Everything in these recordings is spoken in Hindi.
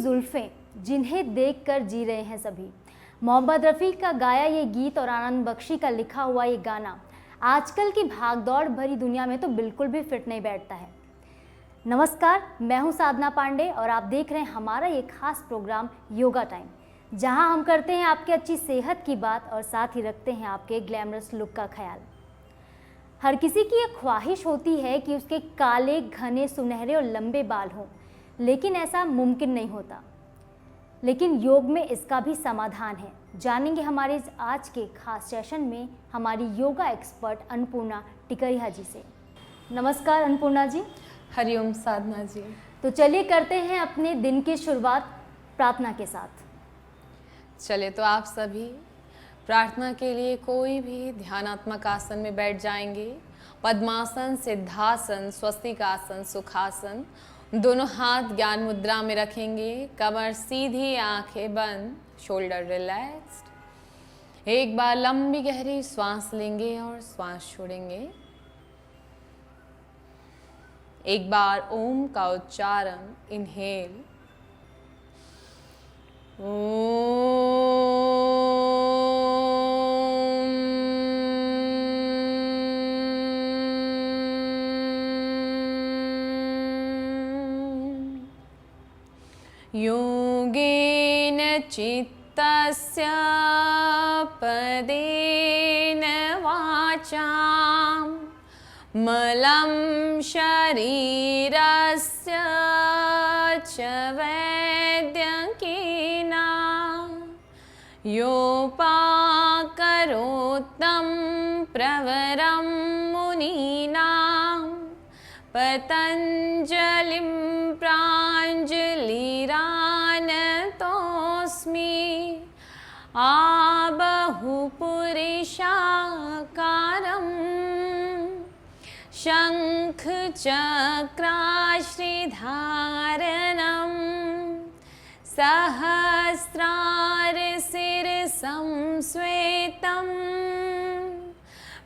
जुल्फ़ें जिन्हें देखकर जी रहे हैं सभी। मोहम्मद रफ़ी का गाया ये गीत और आनंद बख्शी का लिखा हुआ ये गाना आजकल की भागदौड़ भरी दुनिया में तो बिल्कुल भी फिट नहीं बैठता है। नमस्कार, मैं हूं साधना पांडे और आप देख रहे हैं हमारा ये खास प्रोग्राम योगा टाइम, जहां हम करते हैं आपकी अच्छी सेहत की बात और साथ ही रखते हैं आपके ग्लैमरस लुक का ख्याल। हर किसी की ये ख्वाहिश होती है कि उसके काले, घने, सुनहरे और लंबे बाल हों, लेकिन ऐसा मुमकिन नहीं होता। लेकिन योग में इसका भी समाधान है। जानेंगे हमारे आज के खास सेशन में हमारी योगा एक्सपर्ट अन्नपूर्णा टिकरिया जी से। नमस्कार अन्नपूर्णा जी। हरिओम साधना जी। तो चलिए करते हैं अपने दिन की शुरुआत प्रार्थना के साथ। चले तो आप सभी प्रार्थना के लिए कोई भी ध्यानात्मक आसन में बैठ जाएंगे। पद्मासन, सिद्धासन, स्वस्तिकासन, सुखासन, दोनों हाथ ज्ञान मुद्रा में रखेंगे। कमर सीधी, आंखें बंद, शोल्डर रिलैक्स्ड। एक बार लंबी गहरी श्वास लेंगे और श्वास छोड़ेंगे। एक बार ओम का उच्चारण, इनहेल, योगेन चित्तस्य पदेन वाचां मलं शरीरस्य च वैद्यकीना योपाकरोत्तं प्रवरं मुनीनां पतञ्जलिं प्राञ्जलिरानतोऽस्मि आबहुपुरुषाकारं शङ्खचक्राश्रिधारणं सहस्रारशिरसं श्वेतं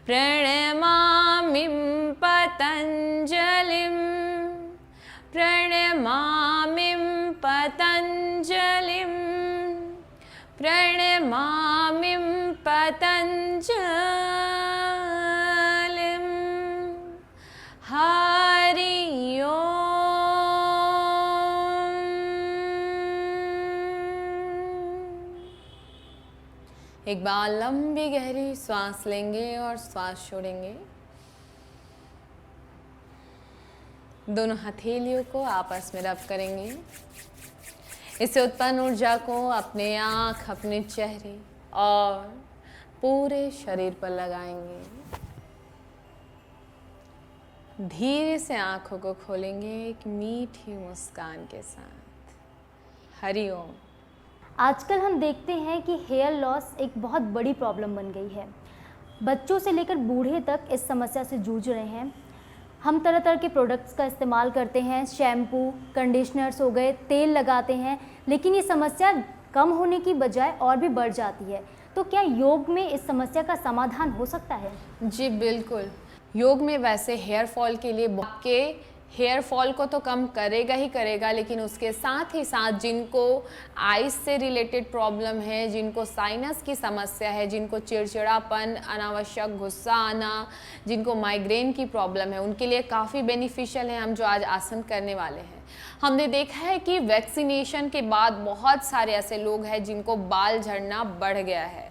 प्रणमामि पतञ्जलिं प्रणमामि पतञ्जलिं प्रणमामि पतञ्जलिं। हरि ओम। एक बार लंबी गहरी सांस लेंगे और श्वास छोड़ेंगे। दोनों हथेलियों को आपस में रब करेंगे। इससे उत्पन्न ऊर्जा को अपने आँख, अपने चेहरे और पूरे शरीर पर लगाएंगे। धीरे से आँखों को खोलेंगे एक मीठी मुस्कान के साथ। हरि ओम। आजकल हम देखते हैं कि हेयर लॉस एक बहुत बड़ी प्रॉब्लम बन गई है। बच्चों से लेकर बूढ़े तक इस समस्या से जूझ रहे हैं। हम तरह तरह के प्रोडक्ट्स का इस्तेमाल करते हैं, शैम्पू, कंडीशनर्स हो गए, तेल लगाते हैं, लेकिन ये समस्या कम होने की बजाय और भी बढ़ जाती है। तो क्या योग में इस समस्या का समाधान हो सकता है? जी बिल्कुल। योग में वैसे हेयर फॉल के लिए के हेयर फॉल को तो कम करेगा ही करेगा, लेकिन उसके साथ ही साथ जिनको आइज से रिलेटेड प्रॉब्लम है, जिनको साइनस की समस्या है, जिनको चिड़चिड़ापन, अनावश्यक गुस्सा आना, जिनको माइग्रेन की प्रॉब्लम है, उनके लिए काफ़ी बेनिफिशियल है हम जो आज आसन करने वाले हैं। हमने देखा है कि वैक्सीनेशन के बाद बहुत सारे ऐसे लोग हैं जिनको बाल झड़ना बढ़ गया है।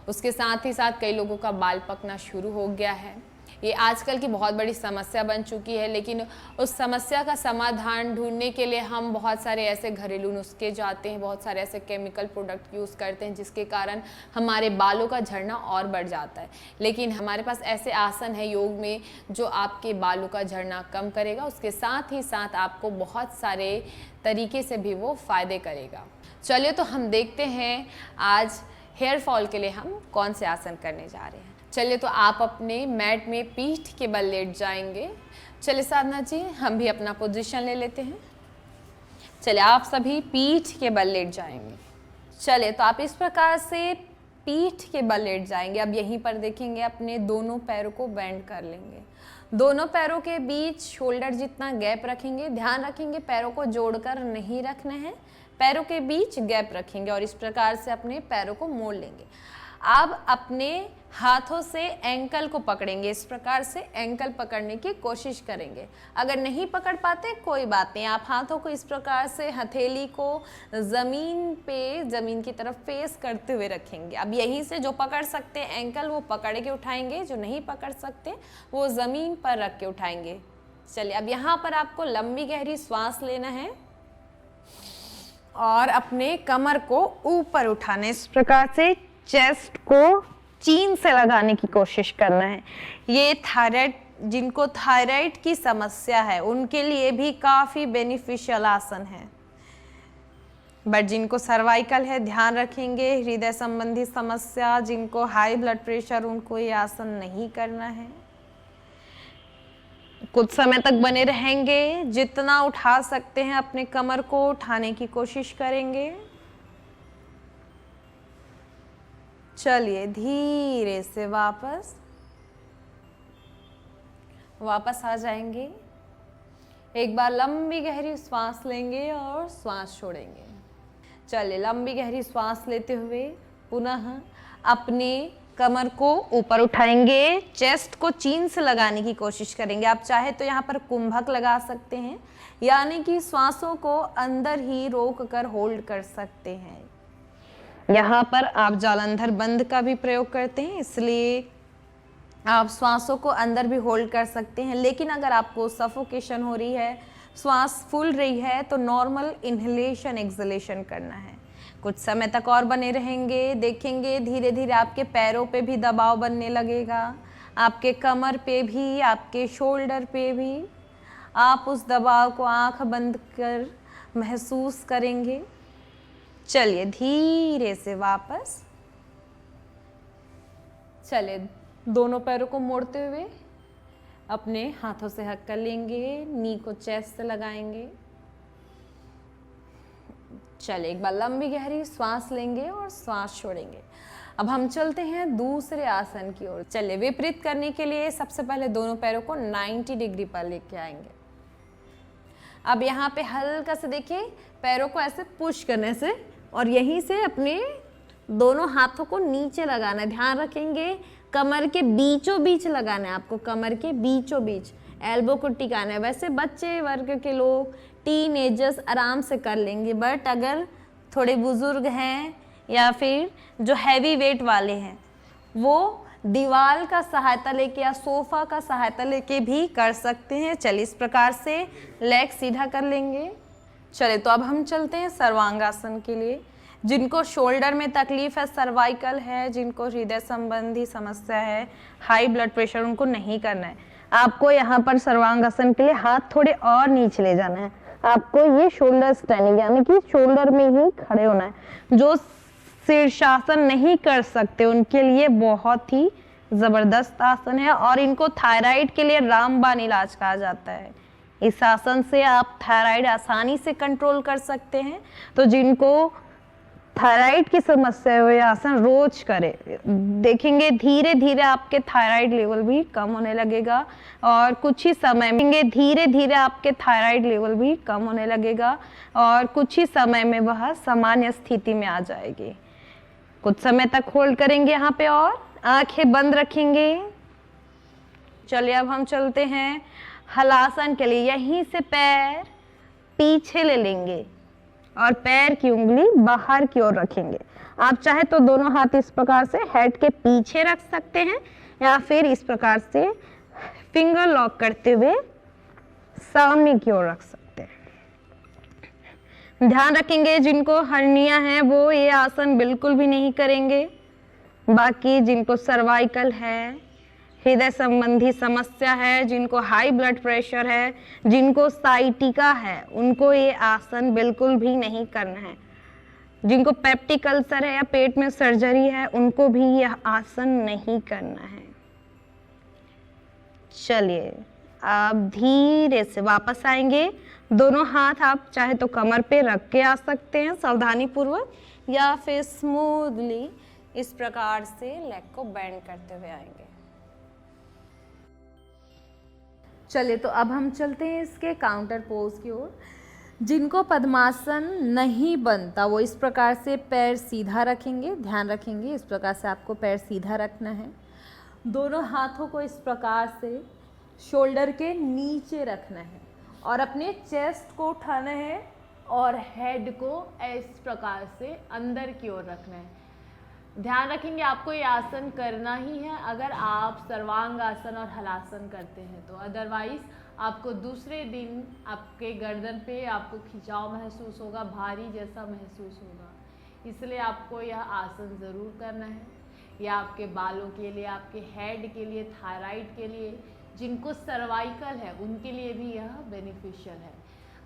उसके साथ ही साथ कई लोगों का बाल पकना शुरू हो गया है। ये आजकल की बहुत बड़ी समस्या बन चुकी है, लेकिन उस समस्या का समाधान ढूंढने के लिए हम बहुत सारे ऐसे घरेलू नुस्खे जाते हैं, बहुत सारे ऐसे केमिकल प्रोडक्ट यूज़ करते हैं जिसके कारण हमारे बालों का झड़ना और बढ़ जाता है। लेकिन हमारे पास ऐसे आसन है योग में जो आपके बालों का झड़ना कम करेगा, उसके साथ ही साथ आपको बहुत सारे तरीके से भी वो फ़ायदे करेगा। चलिए तो हम देखते हैं आज हेयर फॉल के लिए हम कौन से आसन करने जा रहे हैं। चलिए तो आप अपने मैट में पीठ के बल लेट जाएंगे। चलिए साधना जी, हम भी अपना पोजीशन ले लेते हैं। चलिए आप सभी पीठ के बल लेट जाएंगे। चलिए तो आप इस प्रकार से पीठ के बल लेट जाएंगे। अब यहीं पर देखेंगे अपने दोनों पैरों को बेंड कर लेंगे। दोनों पैरों के बीच शोल्डर जितना गैप रखेंगे। ध्यान रखेंगे पैरों को जोड़कर नहीं रखने हैं, पैरों के बीच गैप रखेंगे और इस प्रकार से अपने पैरों को मोड़ लेंगे। अब अपने हाथों से एंकल को पकड़ेंगे, इस प्रकार से एंकल पकड़ने की कोशिश करेंगे। अगर नहीं पकड़ पाते कोई बात नहीं, आप हाथों को इस प्रकार से हथेली को ज़मीन की तरफ फेस करते हुए रखेंगे। अब यहीं से जो पकड़ सकते हैं एंकल वो पकड़ के उठाएंगे, जो नहीं पकड़ सकते वो ज़मीन पर रख के उठाएंगे। चलिए अब यहाँ पर आपको लंबी गहरी सांस लेना है और अपने कमर को ऊपर उठाना है। इस प्रकार से चेस्ट को चीन से लगाने की कोशिश करना है। ये थायराइड, जिनको थायराइड की समस्या है उनके लिए भी काफ़ी बेनिफिशियल आसन है। बट जिनको सर्वाइकल है ध्यान रखेंगे, हृदय संबंधी समस्या, जिनको हाई ब्लड प्रेशर, उनको ये आसन नहीं करना है। कुछ समय तक बने रहेंगे, जितना उठा सकते हैं अपने कमर को उठाने की कोशिश करेंगे। चलिए धीरे से वापस आ जाएंगे। एक बार लंबी गहरी सांस लेंगे और सांस छोड़ेंगे। चलिए लंबी गहरी सांस लेते हुए पुनः अपने कमर को ऊपर उठाएंगे, चेस्ट को चीन से लगाने की कोशिश करेंगे। आप चाहे तो यहाँ पर कुंभक लगा सकते हैं, यानी कि श्वासों को अंदर ही रोक कर होल्ड कर सकते हैं। यहाँ पर आप जालंधर बंद का भी प्रयोग करते हैं, इसलिए आप श्वासों को अंदर भी होल्ड कर सकते हैं। लेकिन अगर आपको सफोकेशन हो रही है, श्वास फूल रही है, तो नॉर्मल इन्हेलेशन एक्सलेशन करना है। कुछ समय तक और बने रहेंगे। देखेंगे धीरे धीरे आपके पैरों पे भी दबाव बनने लगेगा, आपके कमर पे भी, आपके शोल्डर पे भी। आप उस दबाव को आंख बंद कर महसूस करेंगे। चलिए धीरे से वापस। चलिए दोनों पैरों को मोड़ते हुए अपने हाथों से हक कर लेंगे, नी को चेस्ट से लगाएंगे। चलिए एक बार लंबी गहरी सांस लेंगे और सांस छोड़ेंगे। अब हम चलते हैं दूसरे आसन की ओर। चलिए विपरीत करने के लिए सबसे पहले दोनों पैरों को 90 डिग्री पर लेके आएंगे। अब यहाँ पे हल्का से देखिए पैरों को ऐसे पुश करने से और यहीं से अपने दोनों हाथों को नीचे लगाना है। ध्यान रखेंगे कमर के बीचों बीच लगाना है आपको, कमर के बीचों बीच एल्बो को टिकाना है। वैसे बच्चे वर्ग के लोग, टीनेजर्स आराम से कर लेंगे, बट अगर थोड़े बुजुर्ग हैं या फिर जो हैवी वेट वाले हैं वो दीवार का सहायता लेके या सोफा का सहायता लेके भी कर सकते हैं। चलिए इस प्रकार से लेग सीधा कर लेंगे। चलिए तो अब हम चलते हैं सर्वांगासन के लिए। जिनको शोल्डर में तकलीफ है, सर्वाइकल है, जिनको हृदय संबंधी समस्या है, हाई ब्लड प्रेशर, उनको नहीं करना है। आपको यहाँ पर सर्वांगासन के लिए हाथ थोड़े और नीचे ले जाना है। आपको ये शोल्डर स्टैंडिंग यानी कि शोल्डर में ही खड़े होना है। जो शीर्षासन नहीं कर सकते उनके लिए बहुत ही जबरदस्त आसन है और इनको थायराइड के लिए रामबाण इलाज कहा जाता है। इस आसन से आप थायराइड आसानी से कंट्रोल कर सकते हैं। तो जिनको थायराइड की समस्या है वो आसन रोज करें। देखेंगे धीरे धीरे आपके थायराइड लेवल भी कम होने लगेगा और कुछ ही समय में धीरे धीरे आपके थायराइड लेवल भी कम होने लगेगा और कुछ ही समय में वह सामान्य स्थिति में आ जाएगी। कुछ समय तक होल्ड करेंगे यहाँ पे और आंखें बंद रखेंगे। चलिए अब हम चलते हैं हलासन के लिए। यहीं से पैर पीछे ले लेंगे और पैर की उंगली बाहर की ओर रखेंगे। आप चाहे तो दोनों हाथ इस प्रकार से हेड के पीछे रख सकते हैं या फिर इस प्रकार से फिंगर लॉक करते हुए सामने की ओर रख सकते हैं। ध्यान रखेंगे जिनको हर्निया है वो ये आसन बिल्कुल भी नहीं करेंगे। बाकी जिनको सर्वाइकल है, हृदय संबंधी समस्या है, जिनको हाई ब्लड प्रेशर है, जिनको साइटिका है, उनको ये आसन बिल्कुल भी नहीं करना है। जिनको पेप्टिक अल्सर है या पेट में सर्जरी है उनको भी यह आसन नहीं करना है। चलिए आप धीरे से वापस आएंगे। दोनों हाथ आप चाहे तो कमर पे रख के आ सकते हैं सावधानी पूर्वक, या फिर स्मूथली इस प्रकार से लेग को बेंड करते हुए आएंगे। चलिए तो अब हम चलते हैं इसके काउंटर पोज की ओर। जिनको पद्मासन नहीं बनता वो इस प्रकार से पैर सीधा रखेंगे, ध्यान रखेंगे इस प्रकार से आपको पैर सीधा रखना है। दोनों हाथों को इस प्रकार से शोल्डर के नीचे रखना है और अपने चेस्ट को उठाना है और हेड को इस प्रकार से अंदर की ओर रखना है। ध्यान रखेंगे आपको ये आसन करना ही है अगर आप सर्वांग आसन और हलासन करते हैं तो, अदरवाइज आपको दूसरे दिन आपके गर्दन पे आपको खिंचाव महसूस होगा, भारी जैसा महसूस होगा। इसलिए आपको यह आसन ज़रूर करना है। यह आपके बालों के लिए, आपके हेड के लिए, थायराइड के लिए, जिनको सर्वाइकल है उनके लिए भी यह बेनिफिशियल है।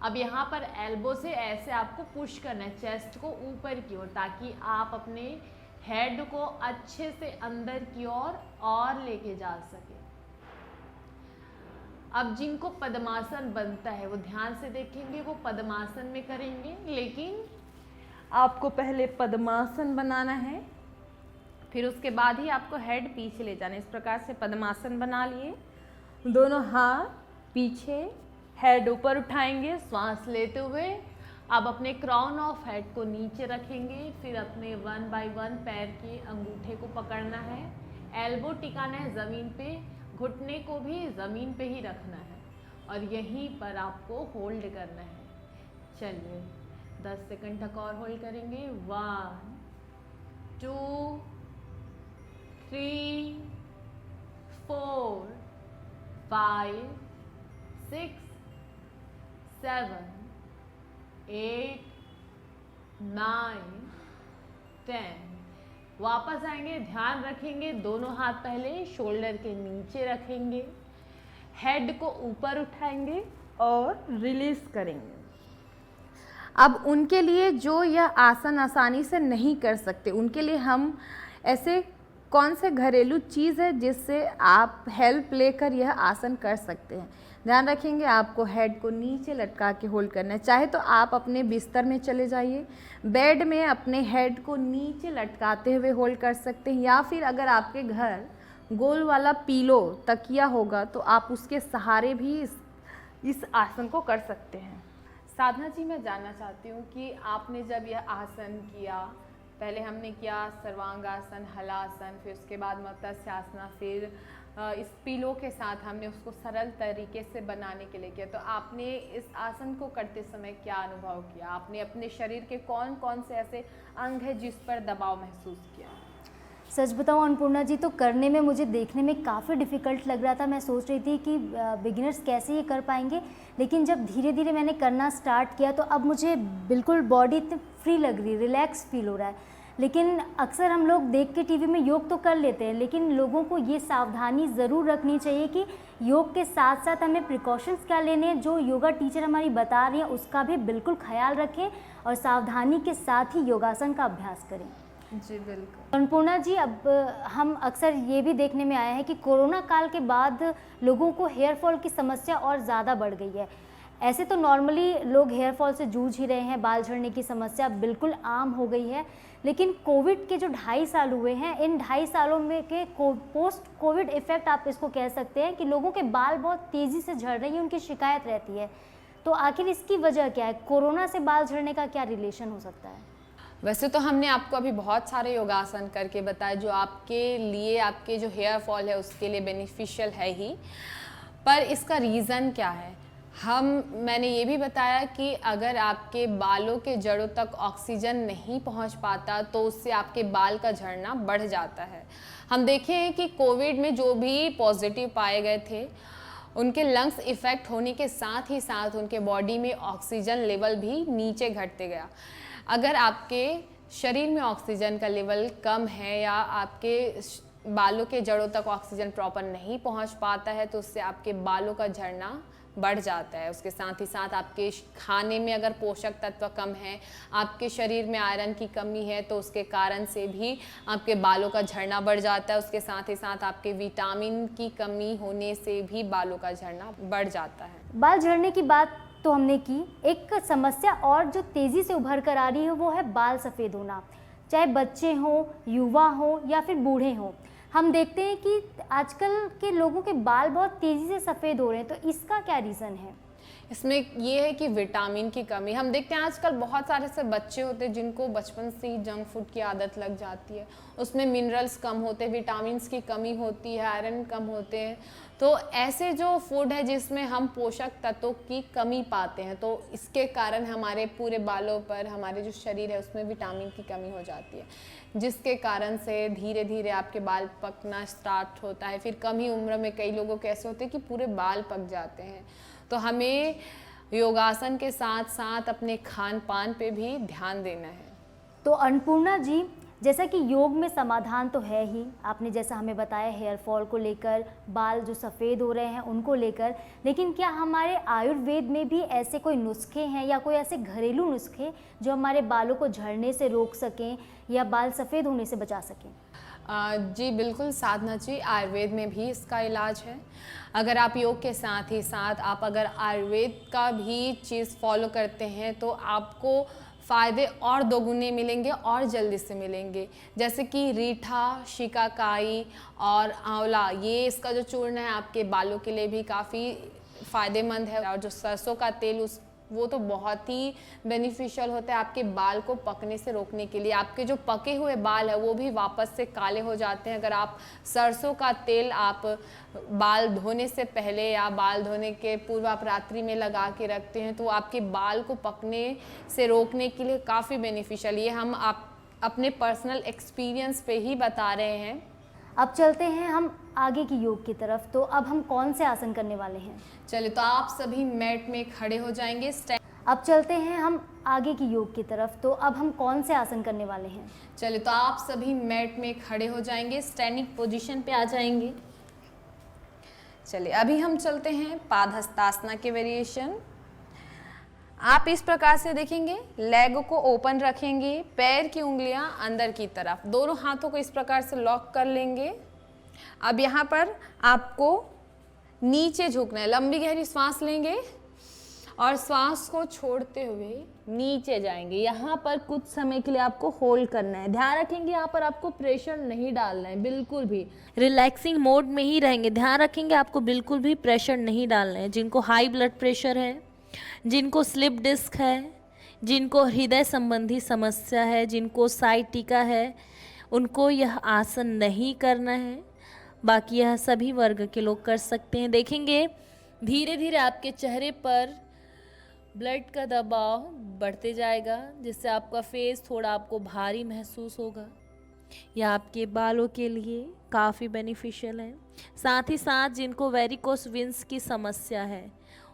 अब यहाँ पर एल्बो से ऐसे आपको पुश करना है चेस्ट को ऊपर की ओर, ताकि आप अपने हेड को अच्छे से अंदर की ओर और लेके जा सके। अब जिनको पद्मासन बनता है वो ध्यान से देखेंगे, वो पद्मासन में करेंगे, लेकिन आपको पहले पद्मासन बनाना है, फिर उसके बाद ही आपको हेड पीछे ले जाना है। इस प्रकार से पद्मासन बना लिए, दोनों हाथ पीछे, हेड ऊपर उठाएंगे श्वास लेते हुए। अब अपने क्राउन ऑफ हेड को नीचे रखेंगे, फिर अपने 1 बाय 1 पैर के अंगूठे को पकड़ना है, एल्बो टिकाना है ज़मीन पे, घुटने को भी ज़मीन पे ही रखना है और यहीं पर आपको होल्ड करना है। चलिए 10 सेकंड तक और होल्ड करेंगे। 1 2 3 4 5 6 7 8 9 10। वापस आएंगे, ध्यान रखेंगे दोनों हाथ पहले शोल्डर के नीचे रखेंगे, हेड को ऊपर उठाएंगे और रिलीज करेंगे। अब उनके लिए जो यह आसन आसानी से नहीं कर सकते, उनके लिए हम ऐसे कौन से घरेलू चीज़ है जिससे आप हेल्प लेकर यह आसन कर सकते हैं। ध्यान रखेंगे आपको हेड को नीचे लटका के होल्ड करना है। चाहे तो आप अपने बिस्तर में चले जाइए, बेड में अपने हेड को नीचे लटकाते हुए होल्ड कर सकते हैं, या फिर अगर आपके घर गोल वाला पीलो तकिया होगा तो आप उसके सहारे भी इस आसन को कर सकते हैं। साधना जी, मैं जानना चाहती हूँ कि आपने जब यह आसन किया, पहले हमने किया सर्वांगासन, हलासन, फिर उसके बाद मत्स्यासन, फिर इस पीलो के साथ हमने उसको सरल तरीके से बनाने के लिए किया, तो आपने इस आसन को करते समय क्या अनुभव किया? आपने अपने शरीर के कौन कौन से ऐसे अंग हैं जिस पर दबाव महसूस किया? सच बताऊं अन्नपूर्णा जी, तो करने में मुझे देखने में काफ़ी डिफ़िकल्ट लग रहा था। मैं सोच रही थी कि बिगिनर्स कैसे ये कर पाएंगे, लेकिन जब धीरे धीरे मैंने करना स्टार्ट किया तो अब मुझे बिल्कुल बॉडी इतनी फ्री लग रही है, रिलैक्स फील हो रहा है। लेकिन अक्सर हम लोग देख के टीवी में योग तो कर लेते हैं, लेकिन लोगों को ये सावधानी ज़रूर रखनी चाहिए कि योग के साथ साथ हमें प्रिकॉशंस क्या लेने हैं, जो योगा टीचर हमारी बता रही हैं उसका भी बिल्कुल ख्याल रखें और सावधानी के साथ ही योगासन का अभ्यास करें। जी बिल्कुल। अन्नपूर्णा जी, अब हम अक्सर ये भी देखने में आया है कि कोरोना काल के बाद लोगों को हेयर फॉल की समस्या और ज़्यादा बढ़ गई है। ऐसे तो नॉर्मली लोग हेयर फॉल से जूझ ही रहे हैं, बाल झड़ने की समस्या बिल्कुल आम हो गई है, लेकिन कोविड के जो 2.5 साल हुए हैं, इन 2.5 सालों में के पोस्ट कोविड इफ़ेक्ट आप इसको कह सकते हैं कि लोगों के बाल बहुत तेज़ी से झड़ रही हैं, उनकी शिकायत रहती है। तो आखिर इसकी वजह क्या है? कोरोना से बाल झड़ने का क्या रिलेशन हो सकता है? वैसे तो हमने आपको अभी बहुत सारे योगासन करके बताए जो आपके लिए, आपके जो हेयर फॉल है उसके लिए बेनिफिशियल है ही, पर इसका रीज़न क्या है? मैंने ये भी बताया कि अगर आपके बालों के जड़ों तक ऑक्सीजन नहीं पहुंच पाता तो उससे आपके बाल का झड़ना बढ़ जाता है। हम देखे हैं कि कोविड में जो भी पॉजिटिव पाए गए थे उनके लंग्स इफ़ेक्ट होने के साथ ही साथ उनके बॉडी में ऑक्सीजन लेवल भी नीचे घटते गया। अगर आपके शरीर में ऑक्सीजन का लेवल कम है या आपके बालों के जड़ों तक ऑक्सीजन प्रॉपर नहीं पहुंच पाता है तो उससे आपके बालों का झड़ना बढ़ जाता है। उसके साथ ही साथ आपके खाने में अगर पोषक तत्व कम है, आपके शरीर में आयरन की कमी है तो उसके कारण से भी आपके बालों का झड़ना बढ़ जाता है। उसके साथ ही साथ आपके विटामिन की कमी होने से भी बालों का झड़ना बढ़ जाता है। बाल झड़ने की बात तो हमने की, एक समस्या और जो तेज़ी से उभर कर आ रही है वो है बाल सफ़ेद होना, चाहे बच्चे हों, युवा हों या फिर बूढ़े हों। हम देखते हैं कि आजकल के लोगों के बाल बहुत तेज़ी से सफ़ेद हो रहे हैं, तो इसका क्या रीज़न है? इसमें ये है कि विटामिन की कमी। हम देखते हैं आजकल बहुत सारे ऐसे बच्चे होते हैं जिनको बचपन से ही जंक फूड की आदत लग जाती है। उसमें मिनरल्स कम होते हैं, विटामिन्स की कमी होती है, आयरन कम होते हैं। तो ऐसे जो फूड है जिसमें हम पोषक तत्वों की कमी पाते हैं, तो इसके कारण हमारे पूरे बालों पर, हमारे जो शरीर है उसमें विटामिन की कमी हो जाती है, जिसके कारण से धीरे धीरे आपके बाल पकना स्टार्ट होता है। फिर कम ही उम्र में कई लोगों के ऐसे होते हैं कि पूरे बाल पक जाते हैं। तो हमें योगासन के साथ साथ अपने खान पान पे भी ध्यान देना है। तो अन्नपूर्णा जी, जैसा कि योग में समाधान तो है ही, आपने जैसा हमें बताया हेयर फॉल को लेकर, बाल जो सफ़ेद हो रहे हैं उनको लेकर, लेकिन क्या हमारे आयुर्वेद में भी ऐसे कोई नुस्खे हैं या कोई ऐसे घरेलू नुस्खे जो हमारे बालों को झड़ने से रोक सकें या बाल सफ़ेद होने से बचा सकें? जी बिल्कुल साधना जी, आयुर्वेद में भी इसका इलाज है। अगर आप योग के साथ ही साथ आप अगर आयुर्वेद का भी चीज़ फॉलो करते हैं तो आपको फ़ायदे और दोगुने मिलेंगे और जल्दी से मिलेंगे। जैसे कि रीठा, शिकाकाई और आंवला, ये इसका जो चूर्ण है आपके बालों के लिए भी काफ़ी फ़ायदेमंद है। और जो सरसों का तेल वो तो बहुत ही बेनिफिशियल होता है आपके बाल को पकने से रोकने के लिए। आपके जो पके हुए बाल है वो भी वापस से काले हो जाते हैं। अगर आप सरसों का तेल आप बाल धोने से पहले या बाल धोने के पूर्व आप रात्रि में लगा के रखते हैं तो आपके बाल को पकने से रोकने के लिए काफ़ी बेनिफिशियल। ये हम आप अपने पर्सनल एक्सपीरियंस पे ही बता रहे हैं। अब चलते हैं हम आगे की योग की तरफ। तो अब हम कौन से आसन करने वाले हैं? चलिए, तो आप सभी मैट में खड़े हो जाएंगे। अब चलते हैं हम आगे की योग की तरफ। तो अब हम कौन से आसन करने वाले हैं? चलिए, तो आप सभी मैट में खड़े हो जाएंगे, स्टैंडिंग पोजीशन पे आ जाएंगे। चलिए, अभी हम चलते हैं पादहस्तासना के वेरिएशन। आप इस प्रकार से देखेंगे, लेग को ओपन रखेंगे, पैर की उंगलियां अंदर की तरफ, दोनों हाथों को इस प्रकार से लॉक कर लेंगे। अब यहाँ पर आपको नीचे झुकना है, लंबी गहरी सांस लेंगे और सांस को छोड़ते हुए नीचे जाएंगे। यहाँ पर कुछ समय के लिए आपको होल्ड करना है। ध्यान रखेंगे यहाँ पर आपको प्रेशर नहीं डालना है, बिल्कुल भी रिलैक्सिंग मोड में ही रहेंगे। ध्यान रखेंगे आपको बिल्कुल भी प्रेशर नहीं डालना है। जिनको हाई ब्लड प्रेशर है, जिनको स्लिप डिस्क है, जिनको हृदय संबंधी समस्या है, जिनको साइटिका है, उनको यह आसन नहीं करना है। बाकी यह सभी वर्ग के लोग कर सकते हैं। देखेंगे धीरे धीरे आपके चेहरे पर ब्लड का दबाव बढ़ते जाएगा, जिससे आपका फेस थोड़ा आपको भारी महसूस होगा। यह आपके बालों के लिए काफ़ी बेनिफिशियल है। साथ ही साथ जिनको वेरिकोस वेन्स की समस्या है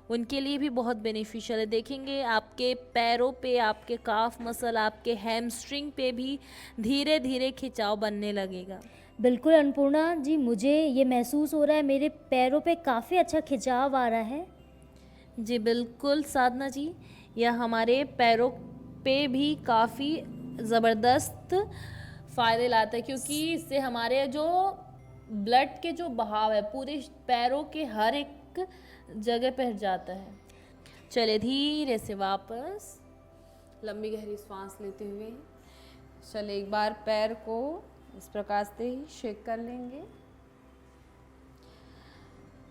उनके लिए भी बहुत बेनिफिशियल है। देखेंगे आपके पैरों पे, आपके काफ मसल, आपके हैमस्ट्रिंग पे भी धीरे धीरे खिंचाव बनने लगेगा। बिल्कुल अन्नपूर्णा जी, मुझे ये महसूस हो रहा है, मेरे पैरों पे काफ़ी अच्छा खिंचाव आ रहा है। जी बिल्कुल साधना जी, यह हमारे पैरों पे भी काफ़ी ज़बरदस्त फ़ायदे लाता है, क्योंकि इससे हमारे जो ब्लड के जो बहाव है पूरे पैरों के हर एक जगह पर जाता है। चले धीरे से वापस लंबी गहरी सांस लेते हुए चले एक बार पैर को इस प्रकार से ही शेक कर लेंगे।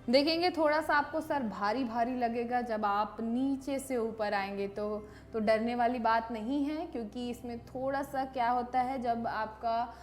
देखेंगे थोड़ा सा आपको सर भारी भारी लगेगा जब आप नीचे से ऊपर आएंगे, तो डरने वाली बात नहीं है, क्योंकि इसमें थोड़ा सा क्या होता है, जब आपका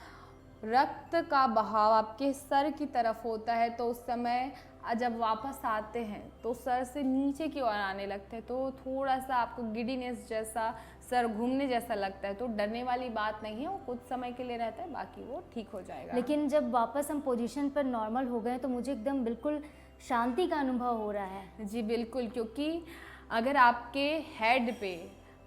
रक्त का बहाव आपके सर की तरफ होता है तो उस समय जब वापस आते हैं तो सर से नीचे की ओर आने लगते हैं, तो थोड़ा सा आपको गिडीनेस जैसा, सर घूमने जैसा लगता है। तो डरने वाली बात नहीं है, वो कुछ समय के लिए रहता है, बाकी वो ठीक हो जाएगा। लेकिन जब वापस हम पोजीशन पर नॉर्मल हो गए तो मुझे एकदम बिल्कुल शांति का अनुभव हो रहा है। जी बिल्कुल, क्योंकि अगर आपके हेड पे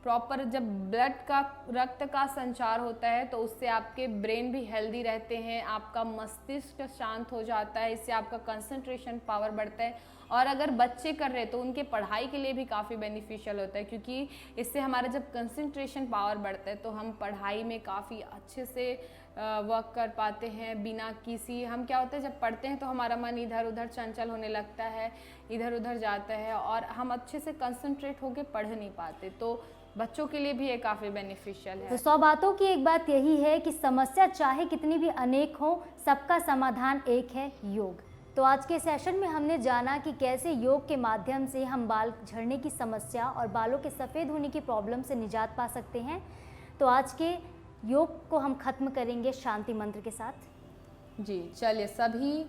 प्रॉपर जब ब्लड का, रक्त का संचार होता है तो उससे आपके ब्रेन भी हेल्दी रहते हैं, आपका मस्तिष्क शांत हो जाता है, इससे आपका कंसंट्रेशन पावर बढ़ता है। और अगर बच्चे कर रहे हैं तो उनके पढ़ाई के लिए भी काफ़ी बेनिफिशियल होता है, क्योंकि इससे हमारा जब कंसंट्रेशन पावर बढ़ता है तो हम पढ़ाई में काफ़ी अच्छे से वर्क कर पाते हैं बिना किसी, हम क्या होता है जब पढ़ते हैं तो हमारा मन इधर उधर चंचल होने लगता है, इधर उधर जाता है और हम अच्छे से कंसंट्रेट होकर पढ़ नहीं पाते। तो बच्चों के लिए भी ये काफ़ी बेनिफिशियल तो है। 100 बातों की एक बात यही है कि समस्या चाहे कितनी भी अनेक हो, सबका समाधान एक है, योग। तो आज के सेशन में हमने जाना कि कैसे योग के माध्यम से हम बाल झड़ने की समस्या और बालों के सफ़ेद होने की प्रॉब्लम से निजात पा सकते हैं। तो आज के योग को हम खत्म करेंगे शांति मंत्र के साथ। जी चलिए, सभी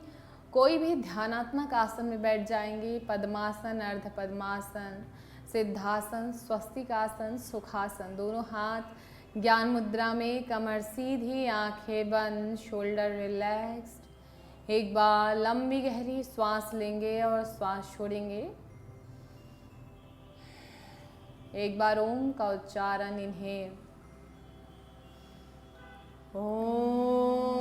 कोई भी ध्यानात्मक आसन में बैठ जाएंगे। पद्मासन, अर्ध पद्मासन, सिद्धासन, स्वस्तिकासन, सुखासन। दोनों हाथ ज्ञान मुद्रा में, कमर सीधी, आंखें बंद, शोल्डर रिलैक्स्ड। एक बार लंबी गहरी श्वास लेंगे और श्वास छोड़ेंगे। एक बार ओम का उच्चारण। इन्हेल ओम।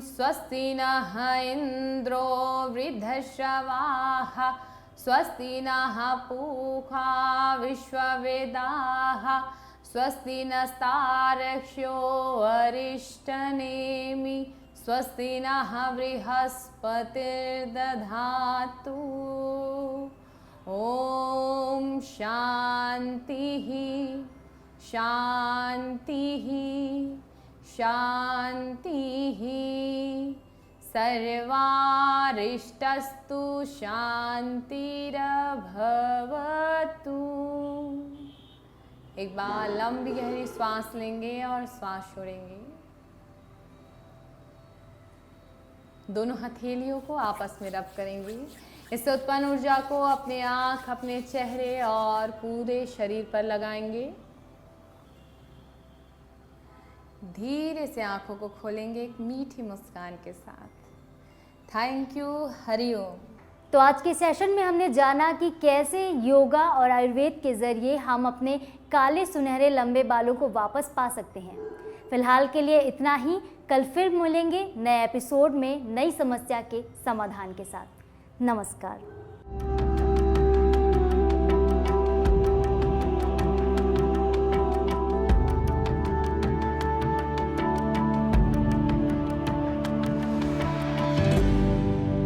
स्वस्ति नः इंद्रो वृद्धश्रवाः, स्वस्ति नः पूषा विश्ववेदाः, स्वस्ति नस्तार्क्ष्यो अरिष्टनेमि, स्वस्ति नः बृहस्पतिर्दधातु। ओम शांतिः शांतिः शांतिः। सर्वारिष्टस्तु शांतिरभवतु। एक बार लंबी गहरी श्वास लेंगे और श्वास छोड़ेंगे। दोनों हथेलियों को आपस में रब करेंगे। इससे उत्पन्न ऊर्जा को अपने आँख, अपने चेहरे और पूरे शरीर पर लगाएंगे। धीरे से आंखों को खोलेंगे एक मीठी मुस्कान के साथ। Thank you. हरिओम। तो आज के सेशन में हमने जाना कि कैसे योगा और आयुर्वेद के ज़रिए हम अपने काले सुनहरे लंबे बालों को वापस पा सकते हैं। फिलहाल के लिए इतना ही। कल फिर मिलेंगे नए एपिसोड में नई समस्या के समाधान के साथ। नमस्कार।